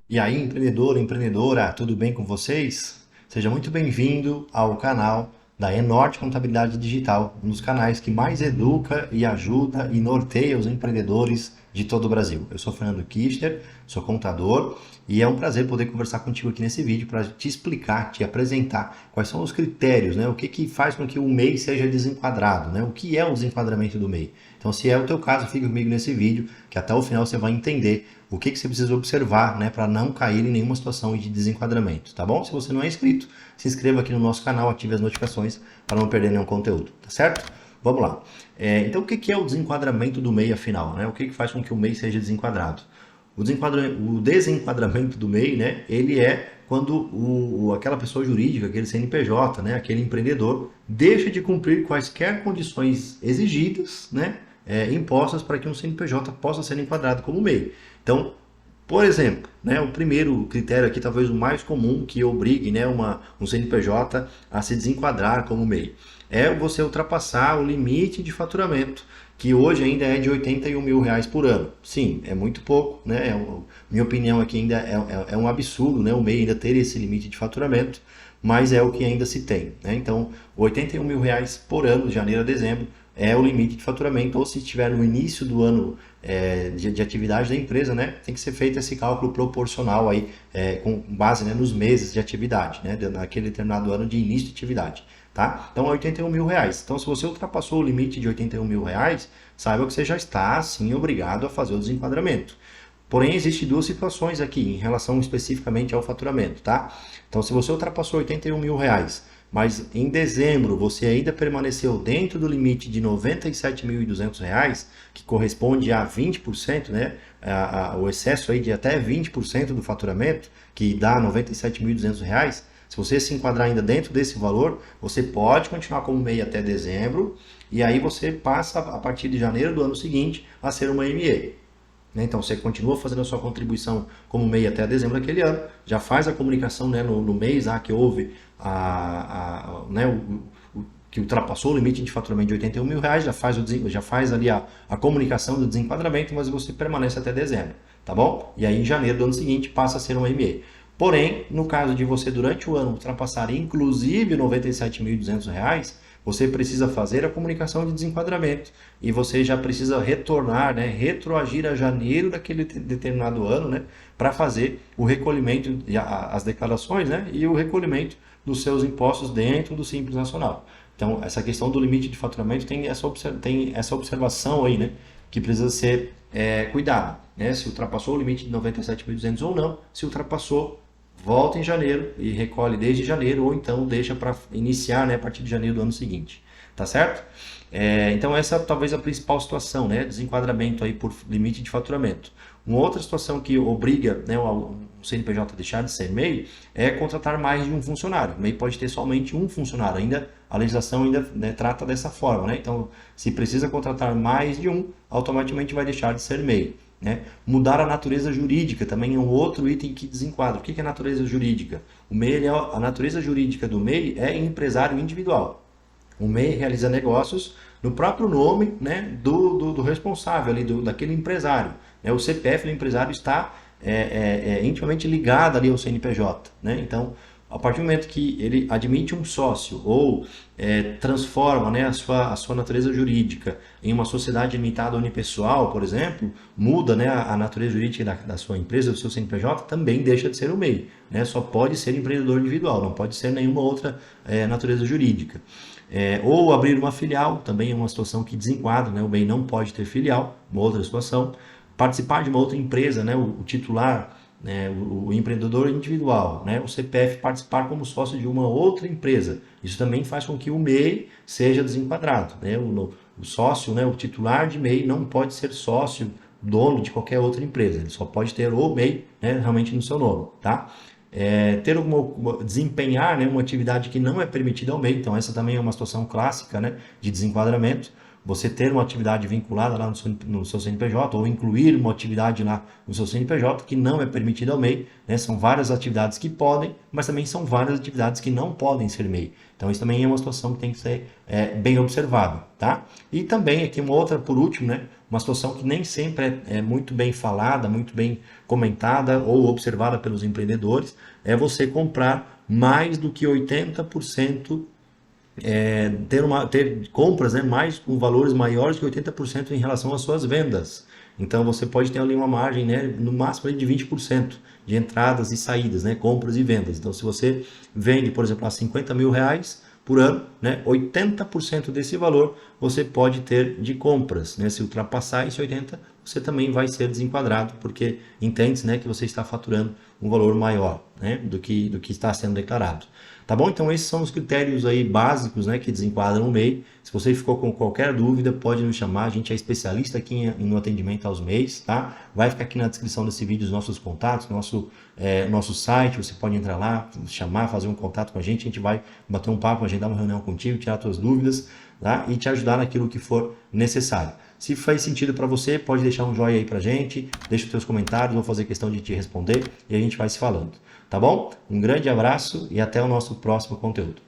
E aí, empreendedor, empreendedora, tudo bem com vocês? Seja muito bem-vindo ao canal da Enorte Contabilidade Digital, um dos canais que mais educa e ajuda e norteia os empreendedores de todo o Brasil. Eu sou Fernando Kirchner, sou contador e é um prazer poder conversar contigo aqui nesse vídeo para te explicar, te apresentar quais são os critérios, né? O que faz com que o MEI seja desenquadrado, né? O que é o desenquadramento do MEI. Então, se é o teu caso, fica comigo nesse vídeo, que até o final você vai entender o que você precisa observar, né, para não cair em nenhuma situação de desenquadramento, tá bom? Se você não é inscrito, se inscreva aqui no nosso canal, ative as notificações para não perder nenhum conteúdo, tá certo? Vamos lá. Então, o que é o desenquadramento do MEI, afinal, né? O que faz com que o MEI seja desenquadrado? O desenquadramento do MEI, né, ele é quando aquela pessoa jurídica, aquele CNPJ, né, aquele empreendedor, deixa de cumprir quaisquer condições exigidas, né, impostas para que um CNPJ possa ser enquadrado como MEI. Então, por exemplo, né, o primeiro critério aqui, talvez o mais comum, que obrigue, né, um CNPJ a se desenquadrar como MEI, é você ultrapassar o limite de faturamento, que hoje ainda é de R$ 81 mil por ano. Sim, é muito pouco, né? Minha opinião aqui ainda é um absurdo, né? O MEI ainda ter esse limite de faturamento, mas é o que ainda se tem, né? Então, R$ 81 mil por ano, de janeiro a dezembro, é o limite de faturamento, ou se estiver no início do ano de atividade da empresa, né, tem que ser feito esse cálculo proporcional aí, com base, né, nos meses de atividade, né, naquele determinado ano de início de atividade. Tá? Então, R$ 81 mil. Então, se você ultrapassou o limite de R$ 81 mil, saiba que você já está, sim, obrigado a fazer o desenquadramento. Porém, existem duas situações aqui, em relação especificamente ao faturamento, tá? Então, se você ultrapassou R$ 81 mil, mas em dezembro você ainda permaneceu dentro do limite de R$ 97.200, que corresponde a 20%, né? O excesso aí de até 20% do faturamento, que dá R$ 97.200, se você se enquadrar ainda dentro desse valor, você pode continuar como MEI até dezembro, e aí você passa, a partir de janeiro do ano seguinte, a ser uma ME. Então, você continua fazendo a sua contribuição como MEI até dezembro daquele ano, já faz a comunicação, né, no mês que houve né, que ultrapassou o limite de faturamento de R$ 81 mil, já faz ali a comunicação do desenquadramento, mas você permanece até dezembro, tá bom? E aí, em janeiro do ano seguinte, passa a ser uma ME. Porém, no caso de você, durante o ano, ultrapassar inclusive R$ 97.200, você precisa fazer a comunicação de desenquadramento e você já precisa retornar, né, retroagir a janeiro daquele determinado ano, né, para fazer o recolhimento, as declarações, né, e o recolhimento dos seus impostos dentro do Simples Nacional. Então, essa questão do limite de faturamento tem essa observação aí, né, que precisa ser cuidado, né, se ultrapassou o limite de 97.200 ou não. Se ultrapassou, volta em janeiro e recolhe desde janeiro, ou então deixa para iniciar, né, a partir de janeiro do ano seguinte, tá certo? Então essa talvez a principal situação, né, desenquadramento aí por limite de faturamento. Uma outra situação que obriga, né, o CNPJ a deixar de ser MEI é contratar mais de um funcionário. O MEI pode ter somente um funcionário, ainda a legislação ainda, né, trata dessa forma, né? Então, se precisa contratar mais de um, automaticamente vai deixar de ser MEI. Né? Mudar a natureza jurídica também é um outro item que desenquadra. O que é natureza jurídica? O MEI, a natureza jurídica do MEI é empresário individual. O MEI realiza negócios no próprio nome, né, do responsável, ali, daquele empresário. Né? O CPF do empresário está intimamente ligado ali ao CNPJ. Né? Então, a partir do momento que ele admite um sócio ou transforma, né, a sua natureza jurídica em uma sociedade limitada unipessoal, por exemplo, muda, né, a natureza jurídica da sua empresa, do seu CNPJ, também deixa de ser o MEI. Né? Só pode ser empreendedor individual, não pode ser nenhuma outra natureza jurídica. Ou abrir uma filial, também é uma situação que desenquadra, né? O MEI não pode ter filial, uma outra situação. Participar de uma outra empresa, né? O titular, né, o empreendedor individual, né, o CPF participar como sócio de uma outra empresa. Isso também faz com que o MEI seja desenquadrado. Né? O sócio, né, o titular de MEI não pode ser sócio, dono de qualquer outra empresa. Ele só pode ter o MEI, né, realmente no seu nome. Tá? Desempenhar, né, uma atividade que não é permitida ao MEI. Então essa também é uma situação clássica, né, de desenquadramento. você ter uma atividade vinculada lá no seu CNPJ ou incluir uma atividade lá no seu CNPJ que não é permitida ao MEI, né? São várias atividades que podem, mas também são várias atividades que não podem ser MEI. Então isso também é uma situação que tem que ser bem observada, tá? E também aqui uma outra, por último, né? Uma situação que nem sempre é muito bem falada, muito bem comentada ou observada pelos empreendedores, é você comprar mais do que 80%, ter compras, né, mais com valores maiores que 80% em relação às suas vendas. Então você pode ter ali uma margem, né, no máximo ali de 20% de entradas e saídas, né, compras e vendas. Então se você vende, por exemplo, a R$ 50.000 por ano, né, 80% desse valor você pode ter de compras, né? Se ultrapassar esse 80, você também vai ser desenquadrado, porque entende-se, né, que você está faturando um valor maior, né, do que está sendo declarado. Tá bom? Então esses são os critérios aí básicos, né, que desenquadram o MEI. Se você ficou com qualquer dúvida, pode nos chamar. A gente é especialista aqui no atendimento aos MEIs, tá? Vai ficar aqui na descrição desse vídeo os nossos contatos, nosso site. Você pode entrar lá, chamar, fazer um contato com a gente vai bater um papo, agendar uma reunião contigo, tirar suas dúvidas, tá? E te ajudar naquilo que for necessário. Se faz sentido para você, pode deixar um joinha aí pra gente, deixa os seus comentários, vou fazer questão de te responder e a gente vai se falando. Tá bom? Um grande abraço e até o nosso próximo conteúdo.